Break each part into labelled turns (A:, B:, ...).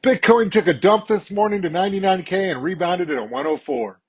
A: Bitcoin took a dump this morning to 99K and rebounded at 104.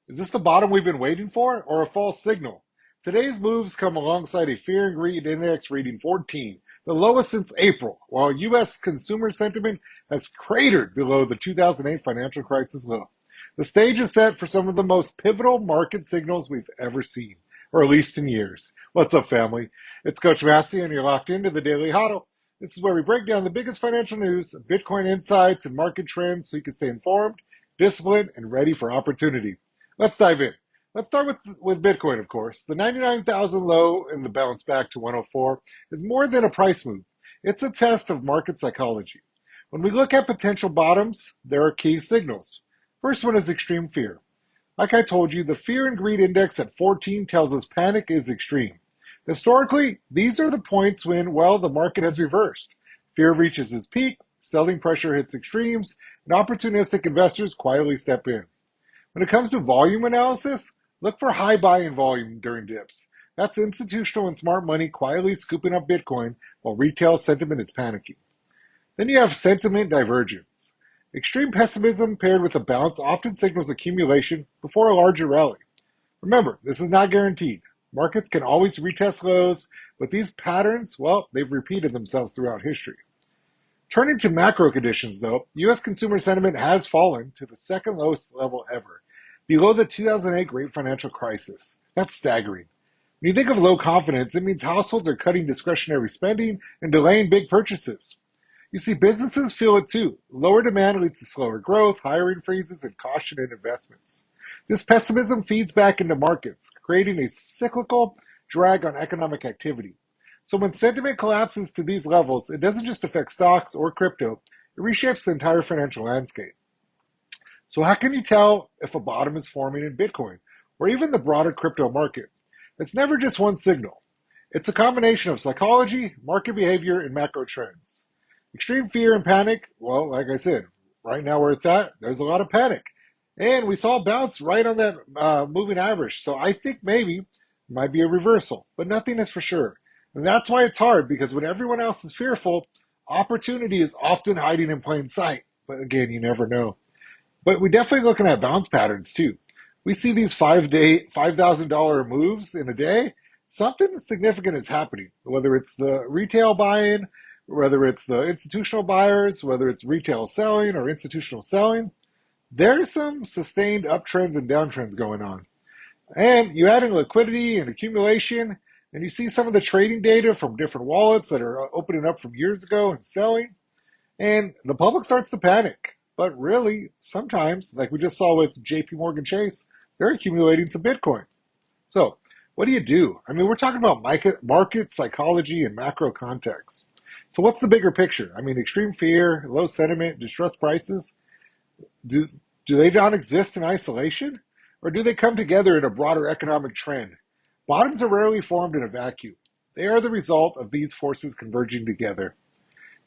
A: Is this the bottom we've been waiting for, or a false signal? Today's moves come alongside a fear and greed index reading 14, the lowest since April, while U.S. consumer sentiment has cratered below the 2008 financial crisis low. The stage is set for some of the most pivotal market signals we've ever seen, or at least in years. What's up, family? It's Coach Masi, and you're locked into the Daily Hodl. This is where we break down the biggest financial news, Bitcoin insights, and market trends so you can stay informed, disciplined, and ready for opportunity. Let's dive in. Let's start with Bitcoin, of course. The 99,000 low and the bounce back to 104 is more than a price move. It's a test of market psychology. When we look at potential bottoms, there are key signals. First one is extreme fear. Like I told you, the fear and greed index at 14 tells us panic is extreme. Historically, these are the points when, well, the market has reversed. Fear reaches its peak, selling pressure hits extremes, and opportunistic investors quietly step in. When it comes to volume analysis, look for high buy-in volume during dips. That's institutional and smart money quietly scooping up Bitcoin while retail sentiment is panicking. Then you have sentiment divergence. Extreme pessimism paired with a bounce often signals accumulation before a larger rally. Remember, this is not guaranteed. Markets can always retest lows, but these patterns, well, they've repeated themselves throughout history. Turning to macro conditions, though, U.S. consumer sentiment has fallen to the second lowest level ever, below the 2008 Great Financial Crisis. That's staggering. When you think of low confidence, it means households are cutting discretionary spending and delaying big purchases. You see, businesses feel it too. Lower demand leads to slower growth, hiring freezes, and caution in investments. This pessimism feeds back into markets, creating a cyclical drag on economic activity. So when sentiment collapses to these levels, it doesn't just affect stocks or crypto, it reshapes the entire financial landscape. So how can you tell if a bottom is forming in Bitcoin or even the broader crypto market? It's never just one signal. It's a combination of psychology, market behavior, and macro trends. Extreme fear and panic, well, like I said, right now where it's at, there's a lot of panic. And we saw a bounce right on that moving average. So I think maybe it might be a reversal, but nothing is for sure. And that's why it's hard, because when everyone else is fearful, opportunity is often hiding in plain sight. But again, you never know. But we're definitely looking at bounce patterns too. We see these $5,000 moves in a day. Something significant is happening, whether it's the retail buy-in, whether it's the institutional buyers, whether it's retail selling or institutional selling. There's some sustained uptrends and downtrends going on. And you add in liquidity and accumulation, and you see some of the trading data from different wallets that are opening up from years ago and selling, and the public starts to panic. But really, sometimes, like we just saw with JP Morgan Chase, they're accumulating some Bitcoin. So, what do you do? I mean, we're talking about market psychology and macro context. So, what's the bigger picture? I mean, extreme fear, low sentiment, distressed prices. Do, do they not exist in isolation? Or do they come together in a broader economic trend? Bottoms are rarely formed in a vacuum. They are the result of these forces converging together.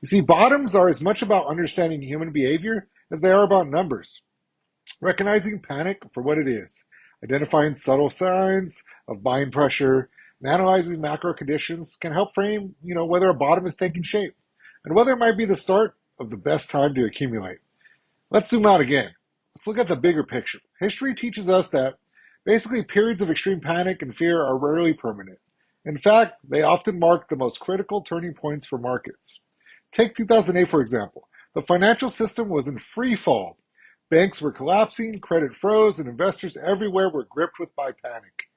A: You see, bottoms are as much about understanding human behavior as they are about numbers. Recognizing panic for what it is, identifying subtle signs of buying pressure, and analyzing macro conditions can help frame, whether a bottom is taking shape and whether it might be the start of the best time to accumulate. Let's zoom out again. Let's look at the bigger picture. History teaches us that basically periods of extreme panic and fear are rarely permanent. In fact, they often mark the most critical turning points for markets. Take 2008, for example. The financial system was in free fall. Banks were collapsing, credit froze, and investors everywhere were gripped with by panic.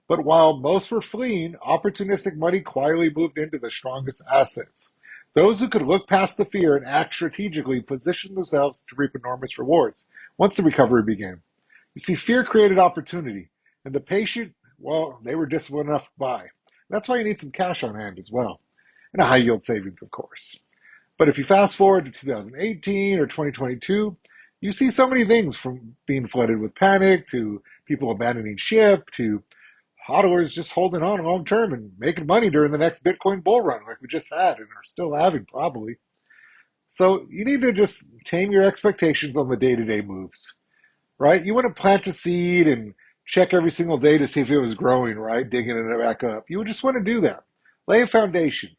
A: But while most were fleeing, opportunistic money quietly moved into the strongest assets. Those who could look past the fear and act strategically positioned themselves to reap enormous rewards once the recovery began. You see, fear created opportunity, and the patient, well, they were disciplined enough to buy. That's why you need some cash on hand as well, and a high yield savings, of course. But if you fast forward to 2018 or 2022, you see so many things, from being flooded with panic to people abandoning ship to hodlers just holding on long term and making money during the next Bitcoin bull run like we just had and are still having probably. So you need to just tame your expectations on the day-to-day moves, right? You want to plant a seed and check every single day to see if it was growing, right? Digging it back up. You would just want to do that. Lay a foundation,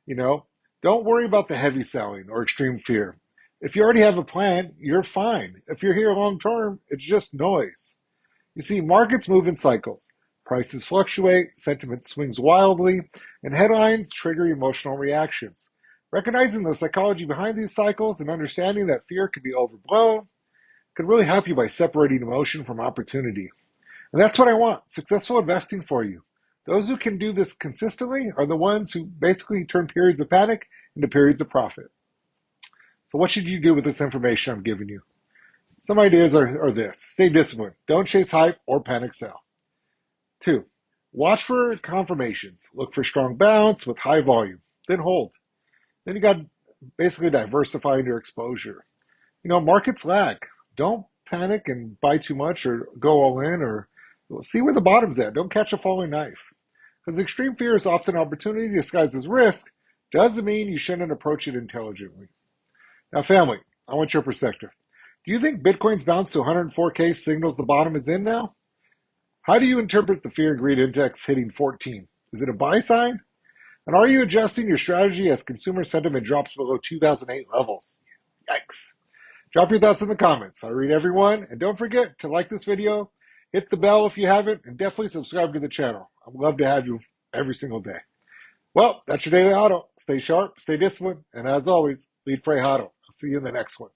A: you know. Don't worry about the heavy selling or extreme fear. If you already have a plan, you're fine. If you're here long term, it's just noise. You see, markets move in cycles. Prices fluctuate, sentiment swings wildly, and headlines trigger emotional reactions. Recognizing the psychology behind these cycles and understanding that fear can be overblown can really help you by separating emotion from opportunity. And that's what I want, successful investing for you. Those who can do this consistently are the ones who basically turn periods of panic into periods of profit. So what should you do with this information I'm giving you? Some ideas are this. Stay disciplined. Don't chase hype or panic sell. 2. Watch for confirmations. Look for strong bounce with high volume. Then hold. Then you got basically diversifying your exposure. Markets lag. Don't panic and buy too much or go all in, or see where the bottom's at. Don't catch a falling knife. Because extreme fear is often opportunity disguised as risk. Doesn't mean you shouldn't approach it intelligently. Now, family, I want your perspective. Do you think Bitcoin's bounce to 104K signals the bottom is in now? How do you interpret the fear and greed index hitting 14? Is it a buy sign? And are you adjusting your strategy as consumer sentiment drops below 2008 levels? Yikes. Drop your thoughts in the comments. I read everyone. And don't forget to like this video, hit the bell if you haven't, and definitely subscribe to the channel. I'd love to have you every single day. Well, that's your Daily Hodl. Stay sharp, stay disciplined, and as always, Lead.Pray.Hodl. I'll see you in the next one.